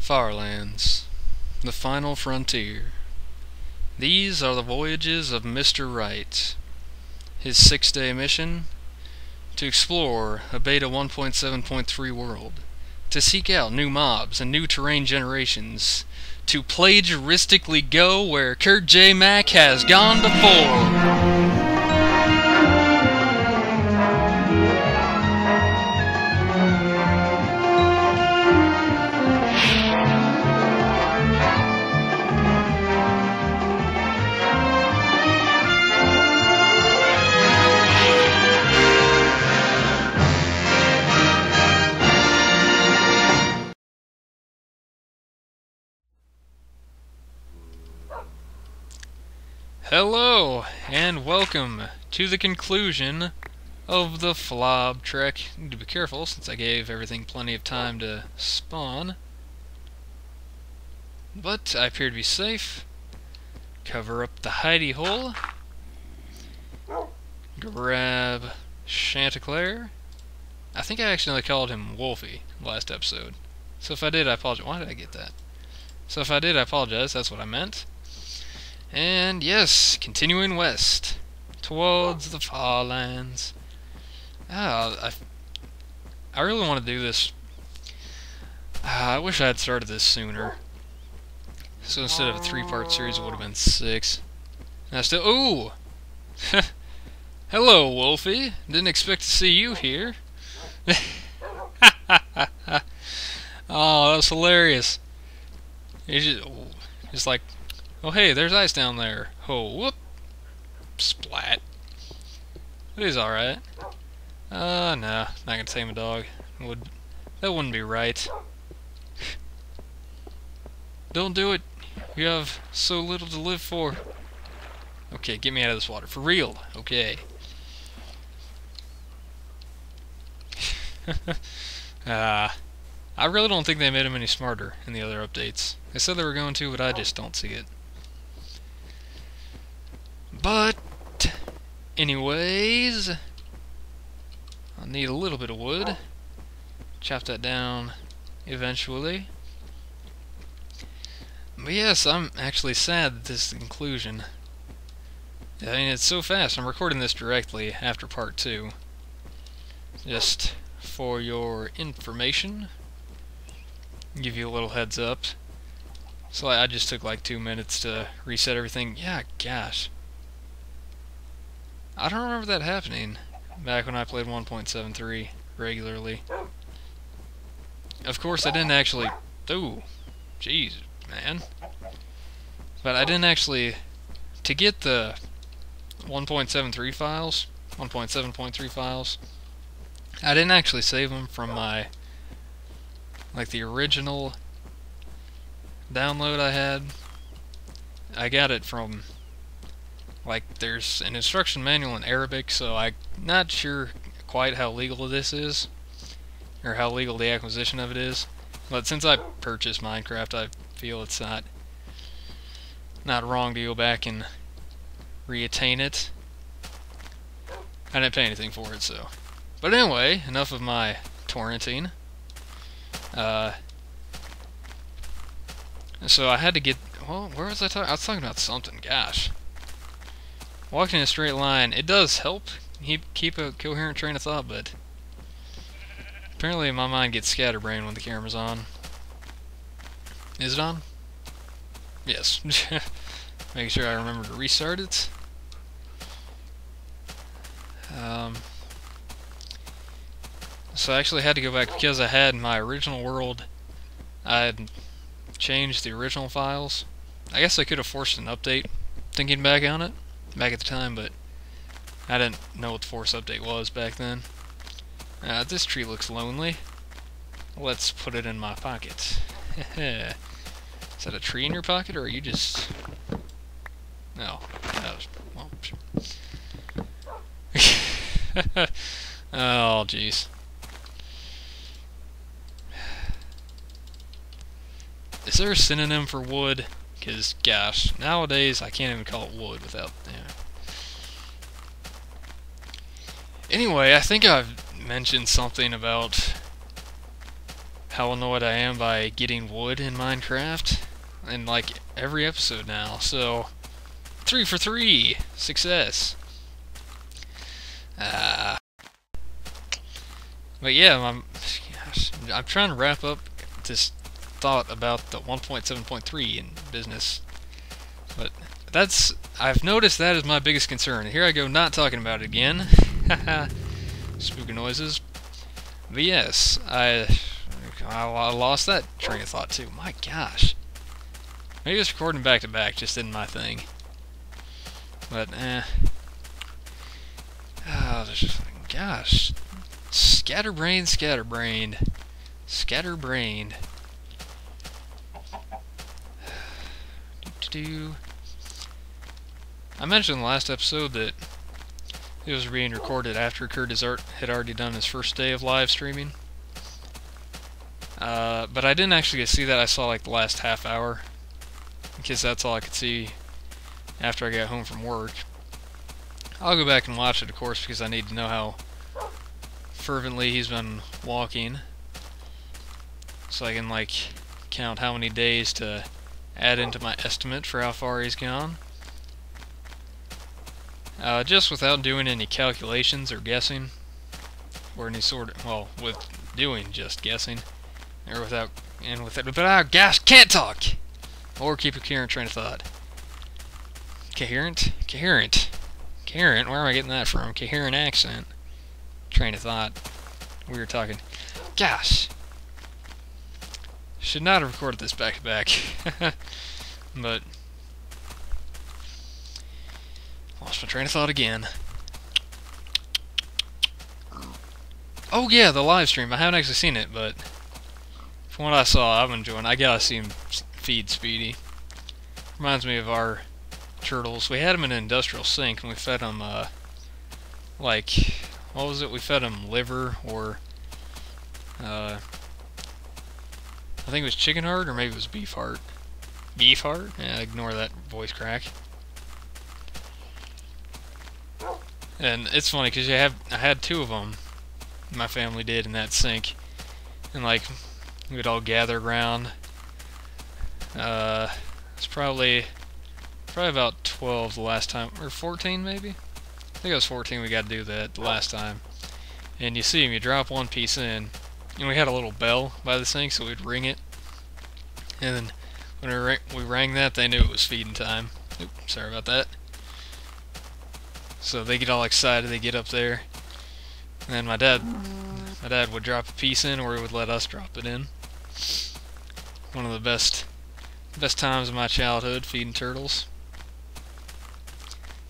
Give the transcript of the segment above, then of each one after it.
Farlands, the final frontier. These are the voyages of Mr. Wright. His 6-day mission: to explore a beta 1.7.3 world, to seek out new mobs and new terrain generations, to plagiaristically go where Kurtjmac has gone before. Hello, and welcome to the conclusion of the FLOB trek. I need to be careful since I gave everything plenty of time to spawn. But I appear to be safe. Cover up the hidey hole. Grab Chanticlaire. I think I accidentally called him Wolfie last episode. So if I did, I apologize. Why did I get that? So if I did, I apologize. That's what I meant. And yes, continuing west towards the Farlands. I really want to do this. I wish I had started this sooner. So instead of a 3-part series, it would have been 6. And I still. Ooh! Hello, Wolfie. Didn't expect to see you here. Oh, that was hilarious. He's just like. Oh hey, there's ice down there. Oh, whoop. Splat. It is alright. No, not gonna tame a dog. That wouldn't be right. Don't do it. You have so little to live for. Okay, get me out of this water. For real. Okay. I really don't think they made him any smarter in the other updates. They said they were going to, but I just don't see it. But, anyways, I'll need a little bit of wood. Chop that down eventually. But yes, I'm actually sad that this is the conclusion. I mean, it's so fast. I'm recording this directly after part 2. Just for your information. Give you a little heads up. So I just took like 2 minutes to reset everything. Yeah, gosh. I don't remember that happening back when I played 1.73 regularly. Of course, I didn't actually. Ooh, jeez, man. But I didn't actually. To get the 1.73 files, 1.7.3 files, I didn't actually save them from my. Like the original download I had. I got it from. Like, there's an instruction manual in Arabic, so I'm not sure quite how legal this is, or how legal the acquisition of it is. But since I purchased Minecraft, I feel it's not wrong to go back and reattain it. I didn't pay anything for it, so. But anyway, enough of my torrenting. So I had to get. Well, where was I talking? I was talking about something. Gosh. Walking in a straight line, it does help keep a coherent train of thought, but apparently my mind gets scatterbrained when the camera's on. Is it on? Yes. Making sure I remember to restart it. So I actually had to go back because I had my original world. I had changed the original files. I guess I could have forced an update, thinking back on it. Back at the time, but I didn't know what the force update was back then. This tree looks lonely. Let's put it in my pocket. Is that a tree in your pocket, or are you just... No. Well, oh, jeez. Is there a synonym for wood? Because, gosh, nowadays I can't even call it wood without... Anyway, I think I've mentioned something about how annoyed I am by getting wood in Minecraft in like every episode now. So 3 for 3 success. But yeah, I'm trying to wrap up this thought about the 1.7.3 in business. But I've noticed that is my biggest concern. Here I go not talking about it again. Spooky noises. But yes, I lost that train of thought too. My gosh. Maybe this recording back to back just isn't my thing. But oh, gosh. Scatterbrained. I mentioned in the last episode that it was being recorded after Kurt had already done his first day of live streaming. But I didn't actually get to see that. I saw like the last half hour, because that's all I could see after I got home from work. I'll go back and watch it, of course, because I need to know how fervently he's been walking, so I can like count how many days to add into my estimate for how far he's gone. Just without doing any calculations or guessing, or any sort of, well, with doing just guessing, or without, and with it, but gosh, can't talk, or keep a coherent train of thought. Coherent, where am I getting that from? Coherent accent, train of thought. We were talking, gosh, should not have recorded this back to back, but lost my train of thought again. Oh yeah, the live stream. I haven't actually seen it, but from what I saw, I'm enjoying it. I gotta see him feed Speedy. Reminds me of our turtles. We had them in an industrial sink, and we fed them, like, what was it? We fed them liver, or, I think it was chicken heart, or maybe it was beef heart. Beef heart? Yeah, ignore that voice crack. And it's funny, because I had 2 of them, my family did, in that sink. And, like, we'd all gather around. It's probably about 12 the last time, or 14 maybe? I think it was 14 we got to do that the last time. And you see him, you drop one piece in, and we had a little bell by the sink, so we'd ring it. And then when we rang that, they knew it was feeding time. Oops, sorry about that. So they get all excited, they get up there, and then my dad would drop a piece in, or he would let us drop it in. One of the best times of my childhood, feeding turtles.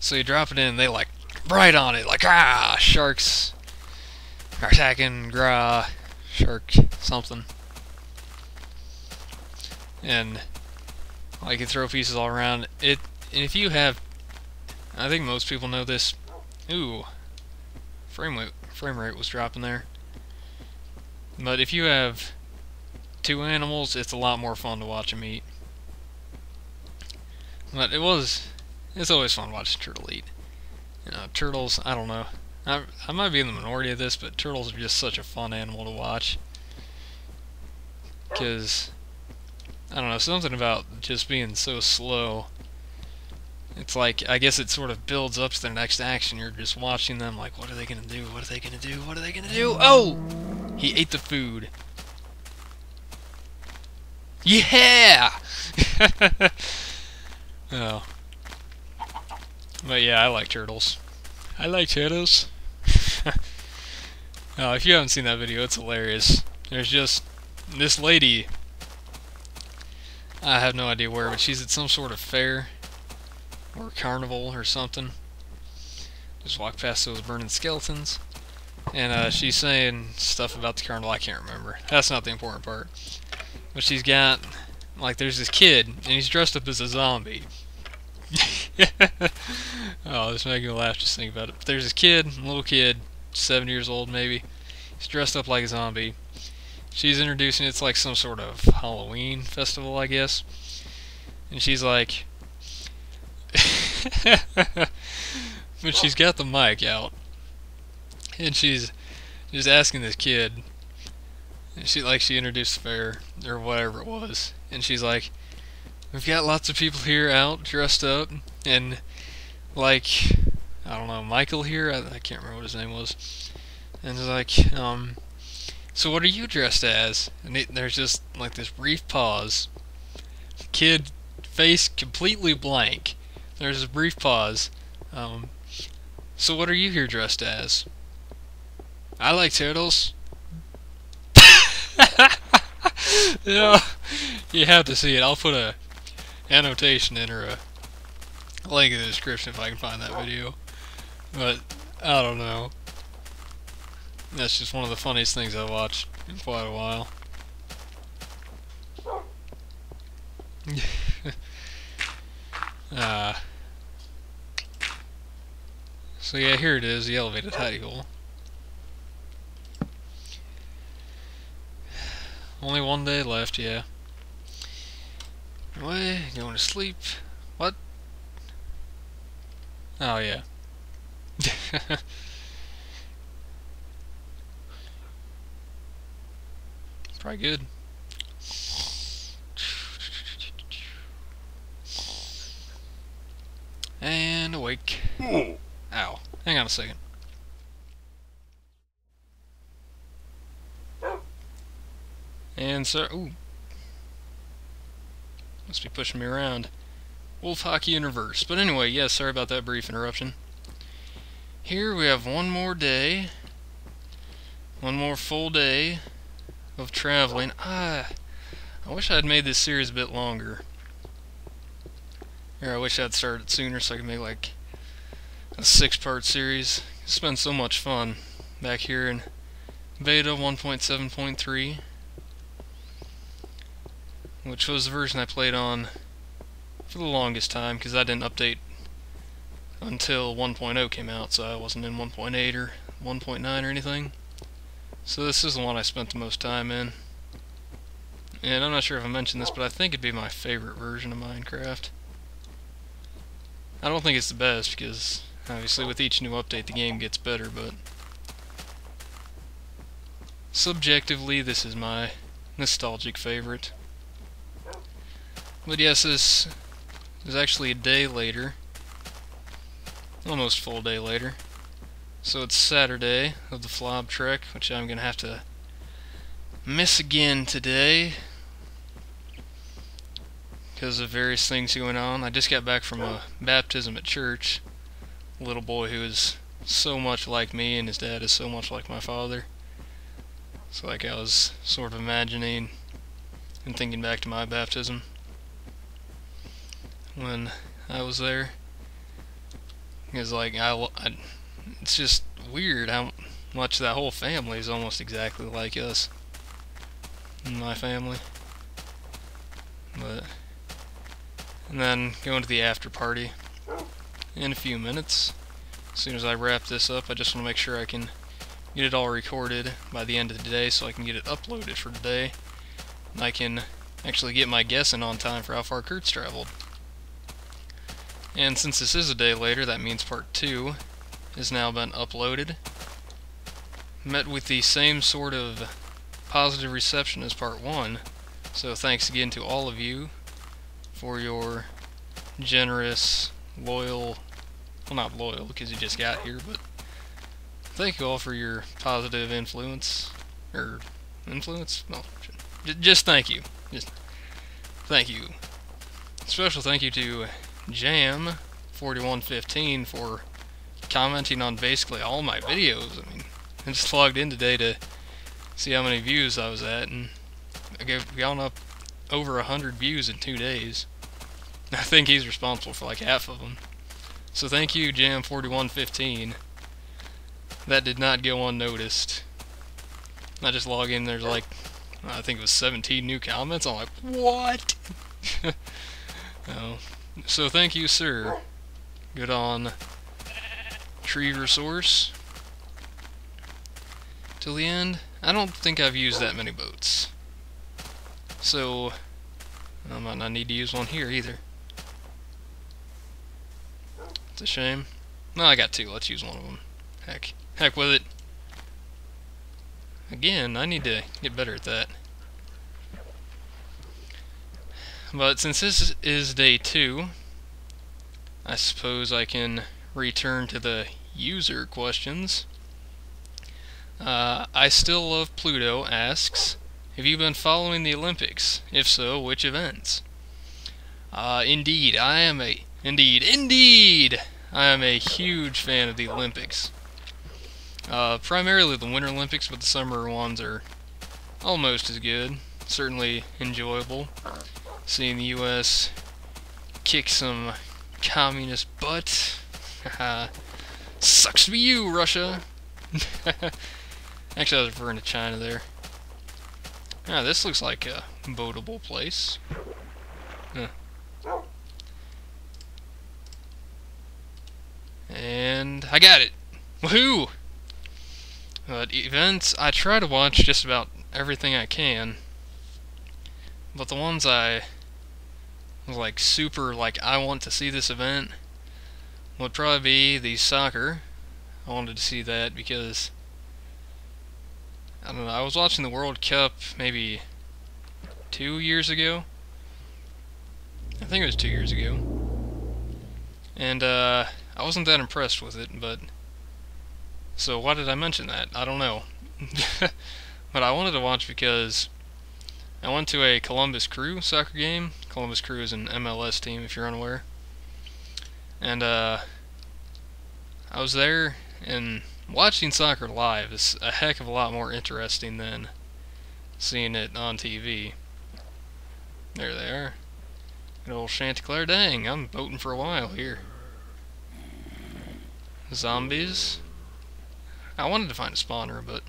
So you drop it in, they like right on it, like sharks are attacking, shark something. And like you throw pieces all around it, and if you have, I think most people know this. Ooh, frame rate was dropping there. But if you have 2 animals, it's a lot more fun to watch them eat. But it's always fun watching turtle eat. You know, turtles, I don't know. I might be in the minority of this, but turtles are just such a fun animal to watch. Because, I don't know, something about just being so slow. It's like, I guess it sort of builds up to their next action. You're just watching them like, what are they going to do? What are they going to do? What are they going to do? Oh! He ate the food. Yeah! Oh. But yeah, I like turtles. Oh, if you haven't seen that video, it's hilarious. There's just this lady, I have no idea where, but she's at some sort of fair or carnival or something. Just walk past those burning skeletons, and she's saying stuff about the carnival. I can't remember. That's not the important part. But she's got, like, there's this kid, and he's dressed up as a zombie. Oh, this making me laugh just thinking about it. But there's this kid, a little kid, 7 years old maybe. He's dressed up like a zombie. She's introducing it's like some sort of Halloween festival, I guess. And she's like, but she's got the mic out, and she's just asking this kid, And she introduced the fair, or whatever it was, and she's like, we've got lots of people here out, dressed up, and, like, I don't know, Michael here? I can't remember what his name was. And he's like, so what are you dressed as? And there's just, like, this brief pause. Kid, face completely blank. There's a brief pause. So what are you here dressed as? I like turtles. Yeah, you have to see it. I'll put a annotation in or a link in the description if I can find that video. But I don't know. That's just one of the funniest things I've watched in quite a while. So yeah, here it is, the elevated hidey hole. Only one day left, yeah. Anyway, going to sleep. What? Oh, yeah. Probably good. And awake. Ow. Hang on a second. And so, ooh. Must be pushing me around. Wolf Hockey in reverse. But anyway, yes, sorry about that brief interruption. Here we have one more day. One more full day of traveling. I wish I had made this series a bit longer. Or I wish I'd started sooner so I could make like a 6-part series. It's been so much fun back here in beta 1.7.3, which was the version I played on for the longest time because I didn't update until 1.0 came out, so I wasn't in 1.8 or 1.9 or anything. So this is the one I spent the most time in. And I'm not sure if I mentioned this, but I think it'd be my favorite version of Minecraft. I don't think it's the best because obviously with each new update the game gets better, but subjectively this is my nostalgic favorite. But yes, this is actually a day later. Almost full day later. So it's Saturday of the FLOB trek, which I'm gonna have to miss again today because of various things going on. I just got back from a baptism at church. A little boy who is so much like me, and his dad is so much like my father. So like I was sort of imagining and thinking back to my baptism when I was there. Because like it's just weird how much that whole family is almost exactly like us. My family. But and then going to the after party in a few minutes. As soon as I wrap this up, I just want to make sure I can get it all recorded by the end of the day so I can get it uploaded for today. And I can actually get my guessing on time for how far Kurt's traveled. And since this is a day later, that means part 2 has now been uploaded. Met with the same sort of positive reception as part 1. So thanks again to all of you for your generous, loyal, well not loyal because you just got here, but thank you all for your positive influence, or influence? No, just thank you. Just thank you. Special thank you to Jam4115 for commenting on basically all my videos. I mean, I just logged in today to see how many views I was at, and I gone up over 100 views in 2 days. I think he's responsible for like half of them. So thank you, Jam4115. That did not go unnoticed. I just log in, there's like, I think it was 17 new comments. I'm like, what? Oh. So thank you, sir. Good on tree resource. Till the end. I don't think I've used that many boats. So I might not need to use one here either. It's a shame. No, I got 2. Let's use one of them. Heck with it. Again, I need to get better at that. But since this is day 2, I suppose I can return to the user questions. I Still Love Pluto asks, have you been following the Olympics? If so, which events? Indeed, I am a huge fan of the Olympics. Primarily the Winter Olympics, but the summer ones are almost as good. Certainly enjoyable. Seeing the U.S. kick some communist butt. Sucks to be you, Russia. Actually, I was referring to China there. This looks like a boatable place. And I got it! Woohoo! But events, I try to watch just about everything I can. But the ones I was like super, like, I want to see this event would probably be the soccer. I wanted to see that because, I don't know, I was watching the World Cup maybe 2 years ago. I think it was 2 years ago. And I wasn't that impressed with it, but so why did I mention that? I don't know. But I wanted to watch because I went to a Columbus Crew soccer game. Columbus Crew is an MLS team, if you're unaware. And I was there, and watching soccer live is a heck of a lot more interesting than seeing it on TV. There they are. Good old Chanticlaire. Dang, I'm boating for a while here. Zombies. I wanted to find a spawner, but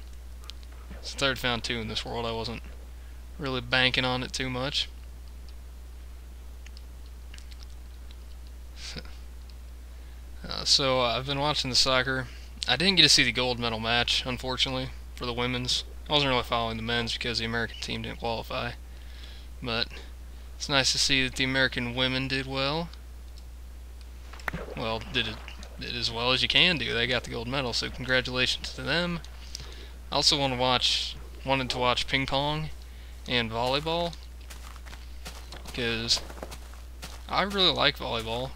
since I had found 2 in this world, I wasn't really banking on it too much. So I've been watching the soccer. I didn't get to see the gold medal match, unfortunately, for the women's. I wasn't really following the men's because the American team didn't qualify. But it's nice to see that the American women did well. Well, did as well as you can do. They got the gold medal, so congratulations to them. I also wanted to watch ping pong and volleyball because I really like volleyball.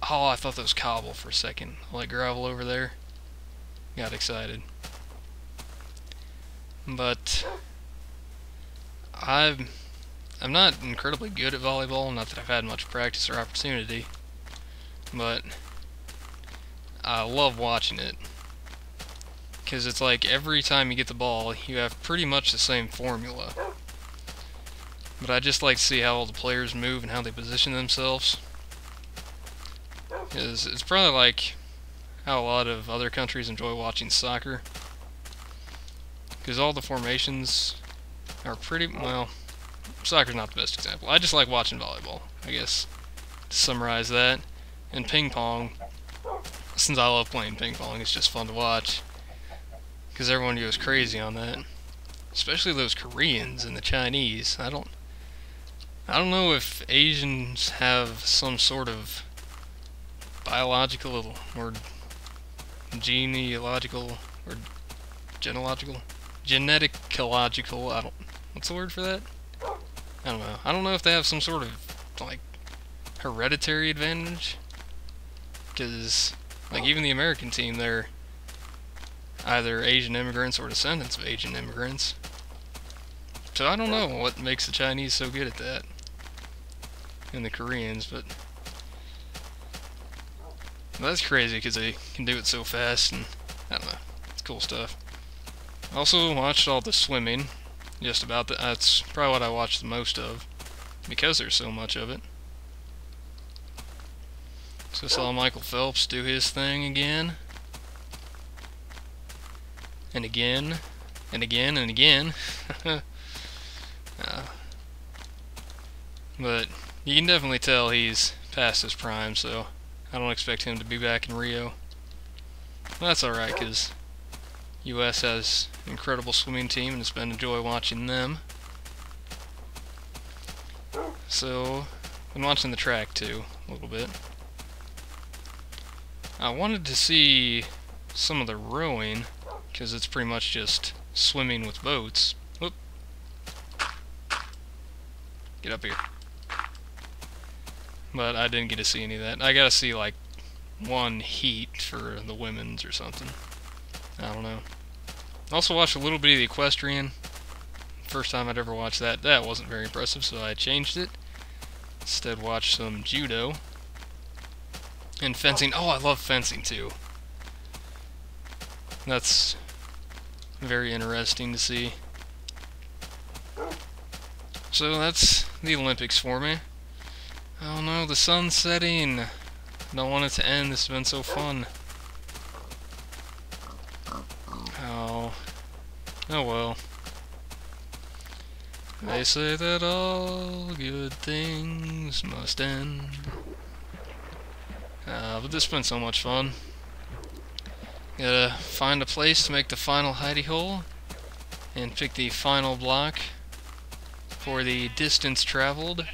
Oh, I thought that was cobble for a second. Like gravel over there. Got excited. But I'm not incredibly good at volleyball, not that I've had much practice or opportunity, but I love watching it. Because it's like every time you get the ball, you have pretty much the same formula. But I just like to see how all the players move and how they position themselves. Because it's probably like how a lot of other countries enjoy watching soccer. Because all the formations are pretty, well, soccer's not the best example. I just like watching volleyball, I guess, to summarize that. And ping pong, since I love playing ping pong, it's just fun to watch. Because everyone goes crazy on that. Especially those Koreans and the Chinese. I don't know if Asians have some sort of biological or genealogical or geneticological, what's the word for that? I don't know. I don't know if they have some sort of, like, hereditary advantage. Because, like, even the American team, they're either Asian immigrants or descendants of Asian immigrants. So I don't know what makes the Chinese so good at that. And the Koreans, but that's crazy because they can do it so fast, and I don't know, it's cool stuff. I also watched all the swimming, just about that's probably what I watched the most of, because there's so much of it. So I saw Michael Phelps do his thing again, and again, and again, and again. But you can definitely tell he's past his prime, so I don't expect him to be back in Rio. Well, that's alright, because U.S. has an incredible swimming team, and it's been a joy watching them. So, I've been watching the track, too, a little bit. I wanted to see some of the rowing, because it's pretty much just swimming with boats. Whoop. Get up here. But I didn't get to see any of that. I got to see like one heat for the women's or something. I don't know. Also watched a little bit of the equestrian. First time I'd ever watched that. That wasn't very impressive, so I changed it. Instead watched some judo. And fencing. Oh, I love fencing too. That's very interesting to see. So that's the Olympics for me. Oh no, the sun's setting. Don't want it to end. This has been so fun. Oh well. They say that all good things must end. But this has been so much fun. Gotta find a place to make the final hidey hole and pick the final block for the distance traveled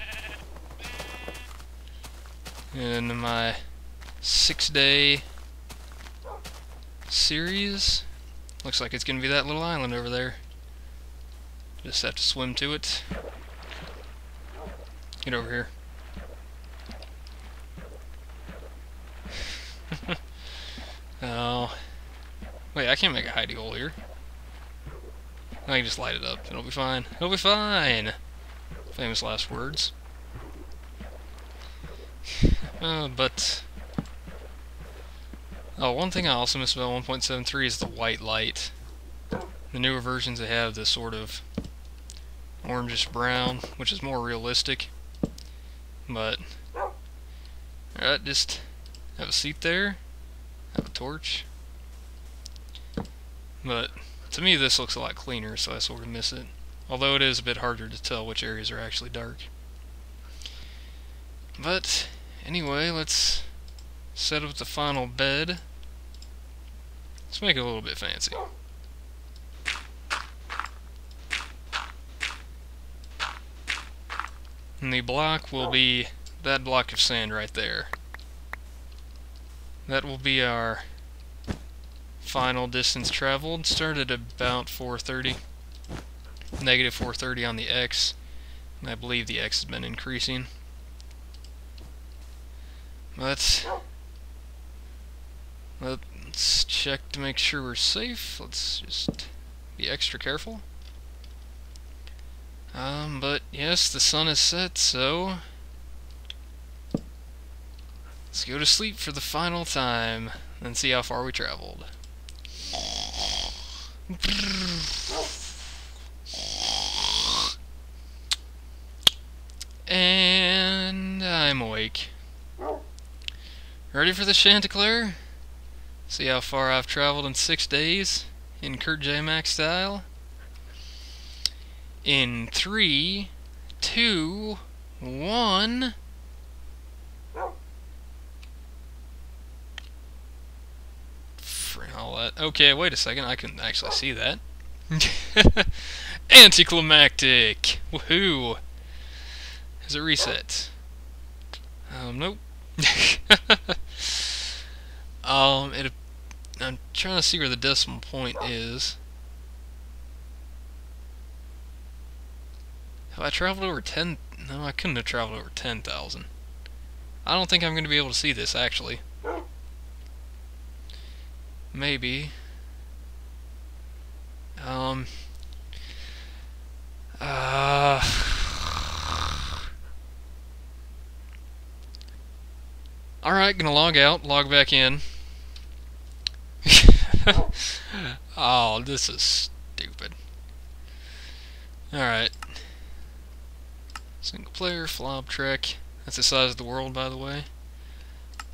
in my 6-day series. Looks like it's gonna be that little island over there. Just have to swim to it. Get over here. Oh. Wait, I can't make a hidey hole here. I can just light it up. It'll be fine. It'll be fine! Famous last words. But... Oh, one thing I also miss about 1.73 is the white light. The newer versions, they have this sort of orangish brown, which is more realistic. But... Alright, just have a seat there. Have a torch. But to me this looks a lot cleaner, so I sort of miss it. Although it is a bit harder to tell which areas are actually dark. But anyway, let's set up the final bed. Let's make it a little bit fancy. And the block will be that block of sand right there. That will be our final distance traveled. Started about 430. Negative 430 on the X. And I believe the X has been increasing. Let's check to make sure we're safe. Let's just be extra careful. But yes, the sun is set, so let's go to sleep for the final time and see how far we traveled. And I'm awake. Ready for the Chanticleire? See how far I've traveled in 6 days in Kurtjmac style. In 3, 2, 1. All that. Okay, wait a second. I can actually see that. Anticlimactic. Woohoo! Is it reset? Nope. I'm trying to see where the decimal point is. Have I traveled over 10? No, I couldn't have traveled over 10,000. I don't think I'm going to be able to see this, actually. Maybe. Alright, gonna log out, log back in. Oh, this is stupid. Alright. Single player, FLOB Trek. That's the size of the world, by the way.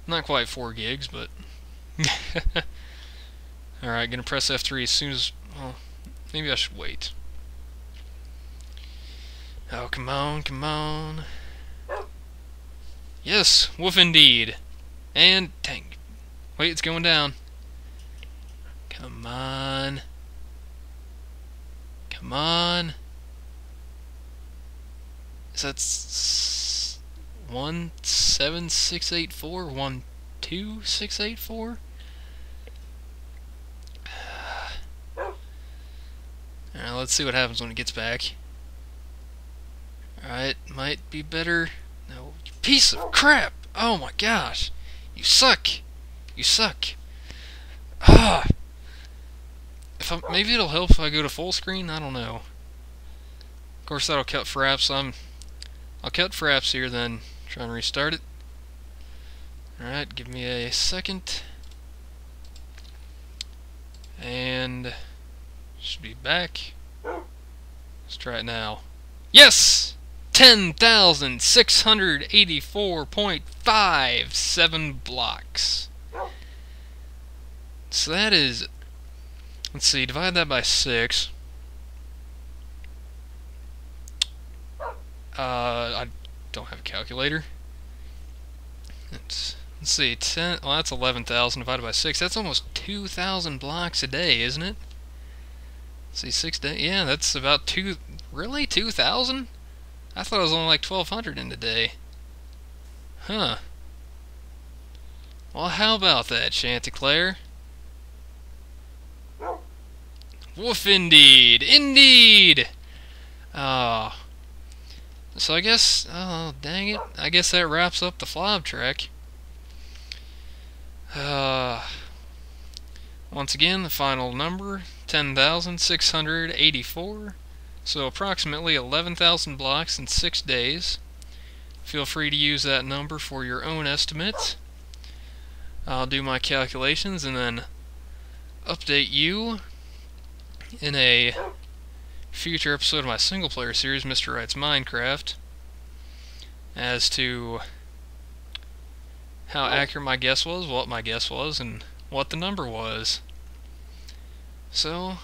Not quite 4 gigs, but... Alright, gonna press F3 as soon as... Well, maybe I should wait. Oh, come on, come on. Yes, woof indeed. And, dang. Wait, it's going down. Come on. Come on. Is that 17684? 12684? Alright, let's see what happens when it gets back. Alright, might be better. No, you piece of crap! Oh my gosh! You suck! You suck! Ah! Maybe it'll help if I go to full screen? I don't know. Of course that'll cut fraps, so I'll cut fraps here, then try and restart it. Alright, give me a second. And should be back. Let's try it now. Yes! 10,684.57 blocks. So that is, let's see, divide that by 6. I don't have a calculator. Let's see, 10, well that's 11,000 divided by 6. That's almost 2,000 blocks a day, isn't it? Let's see, 6 days. Yeah, that's about really 2,000? I thought it was only like 1,200 in a day. Huh. Well, how about that, Chanticlaire? Woof indeed! Indeed! Ah. So I guess, oh dang it, I guess that wraps up the FLOB track. Once again, the final number, 10,684. So approximately 11,000 blocks in 6 days. Feel free to use that number for your own estimates. I'll do my calculations and then update you in a future episode of my single player series, Mr. Wright's Minecraft, as to how accurate my guess was, what my guess was, and what the number was. So,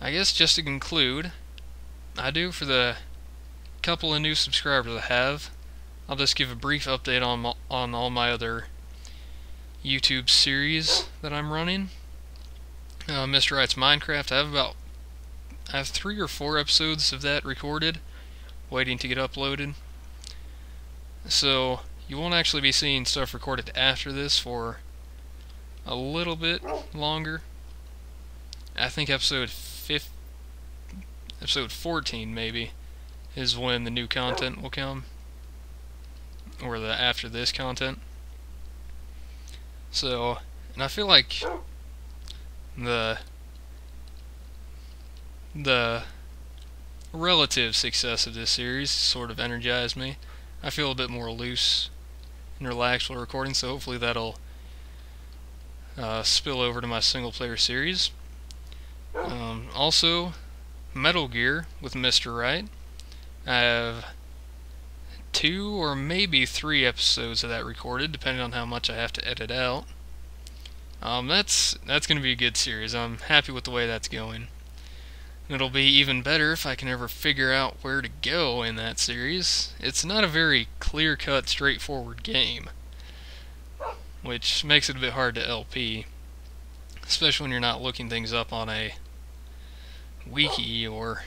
I guess just to conclude, I do for the couple of new subscribers I have, I'll just give a brief update on all my other YouTube series that I'm running. Mr. Wright's Minecraft, I have 3 or 4 episodes of that recorded, waiting to get uploaded. So you won't actually be seeing stuff recorded after this for a little bit longer. I think episode 14 maybe is when the new content will come, or the after this content. So, and I feel like the relative success of this series sort of energized me. I feel a bit more loose and relaxed while recording, so hopefully that'll spill over to my single player series. Also, Metal Gear with Mr. Wright. I have 2 or maybe 3 episodes of that recorded, depending on how much I have to edit out. That's going to be a good series. I'm happy with the way that's going. It'll be even better if I can ever figure out where to go in that series. It's not a very clear-cut, straightforward game, which makes it a bit hard to LP, especially when you're not looking things up on a wiki or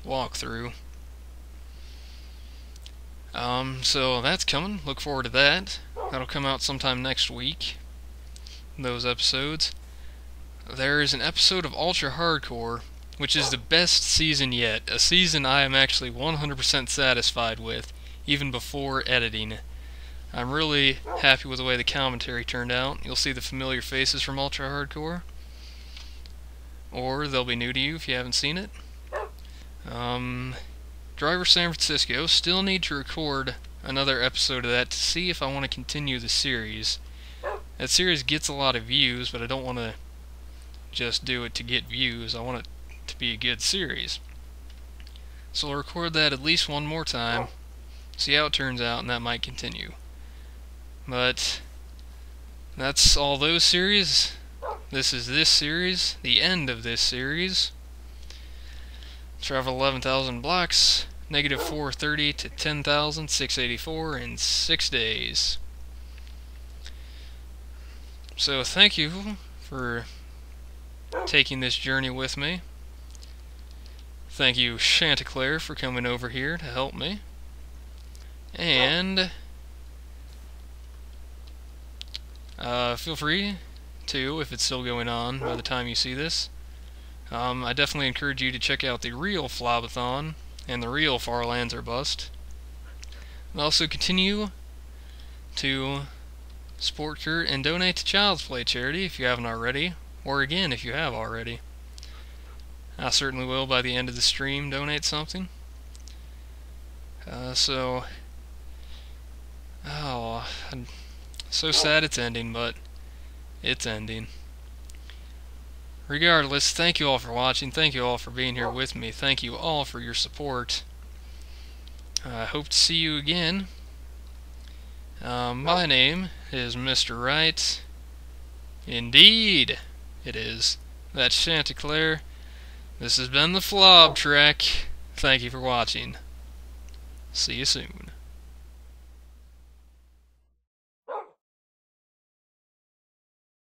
walkthrough. So that's coming. Look forward to that. That'll come out sometime next week, those episodes. There is an episode of Ultra Hardcore, which is the best season yet. A season I am actually 100% satisfied with, even before editing. I'm really happy with the way the commentary turned out. You'll see the familiar faces from Ultra Hardcore, or they'll be new to you if you haven't seen it. Driver San Francisco, still need to record another episode of that to see if I want to continue the series. That series gets a lot of views, but I don't want to just do it to get views. I want it to be a good series. So I'll record that at least one more time, see how it turns out, and that might continue. But that's all those series. This is this series, the end of this series. Travel 11,000 blocks, negative 430 to 10,684 in 6 days. So thank you for taking this journey with me. Thank you, Chanticlaire, for coming over here to help me. And feel free to, if it's still going on by the time you see this, I definitely encourage you to check out the real FLOB-athon and the real Far Lands Are Bust. And also continue to support Kurt and donate to Child's Play charity if you haven't already, or again if you have already. I certainly will by the end of the stream donate something. I'm so sad it's ending, but it's ending. Regardless, thank you all for watching, thank you all for being here with me, thank you all for your support. I hope to see you again. My name is Mr. Wright. Indeed, it is. That's Chanticlaire. This has been the FLOB Trek. Thank you for watching. See you soon.